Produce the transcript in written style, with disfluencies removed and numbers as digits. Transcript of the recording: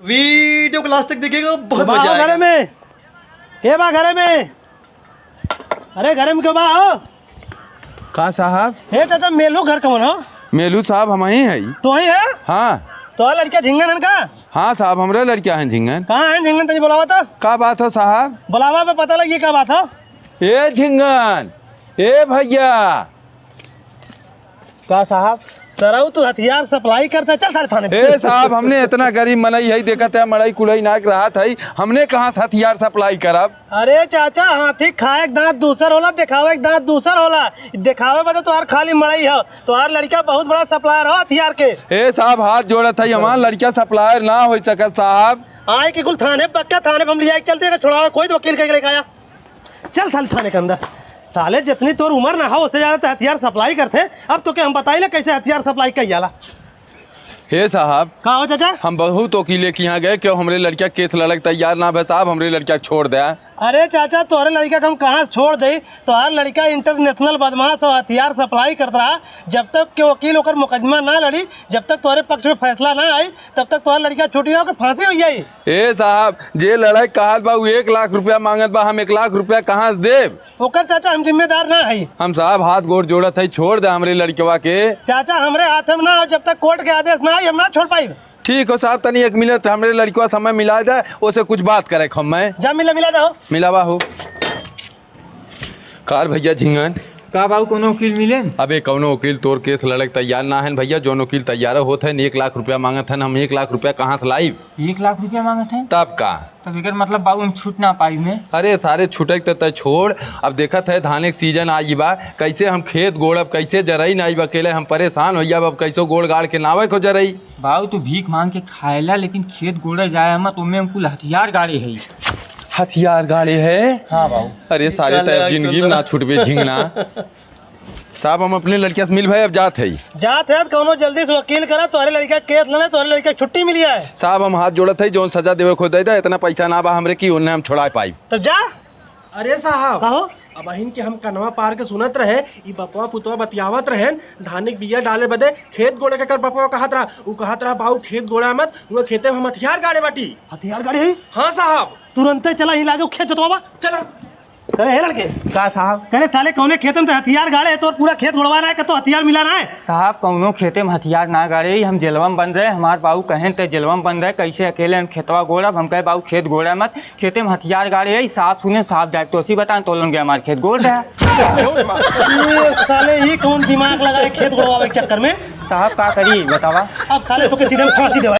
Video को last तक देखिएगा, बहुत मजा आएगा। घरे में के बा घरे में? अरे घरे में क्यों बा हो? का साहब? हे चाचा मेलू घर कौन हो? मेलू साहब हम ही है। तो ही है? हाँ तो लड़किया झिंगन है का? हाँ साहब हमरे लड़किया हैं झिंगन। कहाँ है झिंगन? तनी बुलावा तो। का बात हो साहब? बुलावा पे पता लगी क्या बात हो? ए झिंगन, ए भैया। क्या साहब? सराऊ तू हथियार सप्लाई करता, चल सारे थाने पे। ए साहब हमने इतना गरीब मनई है, देखा था मड़ई कुड़ई नाक रहा था, हमने कहाँ से हथियार सप्लाई करब? अरे चाचा हाथी खाए एक दांत दूसर होला, दिखावे एक दांत दूसर होला। दिखावे बता तुहार खाली मड़ई हो, तुहार लड़का बहुत बड़ा सप्लायर हो हथियार के। ए साहब हाथ जोड़त है, हमार लड़का सप्लायर ना हो सकत साहब। आए कि कुल थाने पक्का थाने पे हम ले जाके चलते छुड़ावा, कोई तो वकील कह लेके आया। चल साल थाने के अंदर। साले जितनी तोर उम्र ना हो उससे ज्यादा तो हथियार सप्लाई करते। अब तो क्या हम बताई ले कैसे हथियार सप्लाई कर जाला? हे साहब का हो चाचा? हम बहुत वकीले के यहाँ गए, क्यों हमरे लड़का केस लड़क तैयार ना भे साहब, हमरे लड़का छोड़ दे। अरे चाचा तोहरे लड़का को हम कहाँ छोड़ दे? तोहार लड़का इंटरनेशनल बदमाश और हथियार सप्लाई करता रहा। जब तक के वकील होकर मुकदमा ना लड़ी, जब तक तुम्हारे पक्ष में फैसला ना आई, तब तक तुम्हारा लड़का छुट्टी ना होकर फांसी हो जाये। ए साहब जे लड़ाई कहा बा 1 लाख रुपया मांगत बा, हम 1 लाख रुपया कहाँ से देव? ओकर चाचा हम जिम्मेदार ना है। हम साहब हाथ गोड़ जोड़त है, छोड़ दे हमरे लड़कवा के। चाचा हमरे हाथ में ना हो, जब तक कोर्ट के आदेश ना आई हम ना छोड़ पाई। ठीक हो साहब, तनी 1 मिनट हमरे लड़कवा समय मिला जाए, उसे कुछ बात करे हम मैं। जा मिला दो। मिलावा हो कार भैया झिंगन। का बाबू कोनो वकील मिले? अबे कौनो वकील तोर केस लड़क तैयार ना है भैया, जो वकील तैयार होते हैं 1 लाख रुपया मांगत है, हम 1 लाख रुपया कहाँ से लाई? 1 लाख रुपया मांगत है? तब का तब एकर मतलब बाबू हम छूट ना पाई में? अरे सारे छुटक तो छोड़, अब देखत है धाने के सीजन आई बा, कैसे हम खेत गोड़ब, कैसे जरई ना आई अकेले हम परेशान हो जाब, अब कैसे गोड़ गाड़ के नावे को जरई। बाबू तू भीख मांग के खाएला, लेकिन खेत गोड़े जाए मत, उनमें हम कुल हथियार गाड़े है। हथियार गाड़े है? हाँ बाबू। अरे सारे तो जिंदगी में ना छुटबे झिंगना। साहब हम अपने लड़किया से मिल भाई, अब जात है कौनो जल्दी से वकील करा, तुम्हारे लड़का केस लड़े, तुम्हारे लड़का छुट्टी मिली है। साहब हम हाथ जोड़त है, जो सजा देवे खो दे, इतना पैसा ना बा हमरे की उन्हें हम छोड़ा पाई। तब जा। अरे साहब कहो अब अहिन के हम कनवा पार के सुनत रहे, ई बपवा पुतवा बतियावत रहे धाने के बिया डाले बदे खेत गोड़े के कर बपवा कहत रहा, उ कहत रहा बाबू खेत गोड़ा मत, वो खेते में हम हथियार गाड़े बाटी। हथियार गाड़ी है? हाँ साहब। तुरंत चला ही लागे खेत जोतवा। चलो करे हे लड़के का साहब? करे साले कौने खेत में तो हथियार गाड़े है, तो पूरा खेत उड़वा रहा है, तो हथियार मिला रहा है। साहब कौनो खेते में हथियार ना गाड़े, हम जेलवा में बंद रहे, हमारे बाबू कहें तो जेलवा में बंद रहे, कैसे अकेले हम खेतवा गोड़ब? हम कहे बाबू खेत गोड़ा मत, खेते में हथियार गाड़े है। साहब सुने साहब जाए तो उसी बताएं, तो लोग हमारे खेत गोड़ रहा ये साले ये कौन दिमाग लगाए खेत उड़वावे के चक्कर में? साहब का करी बतावा? अब साले तो के सीधे फांसी देवा।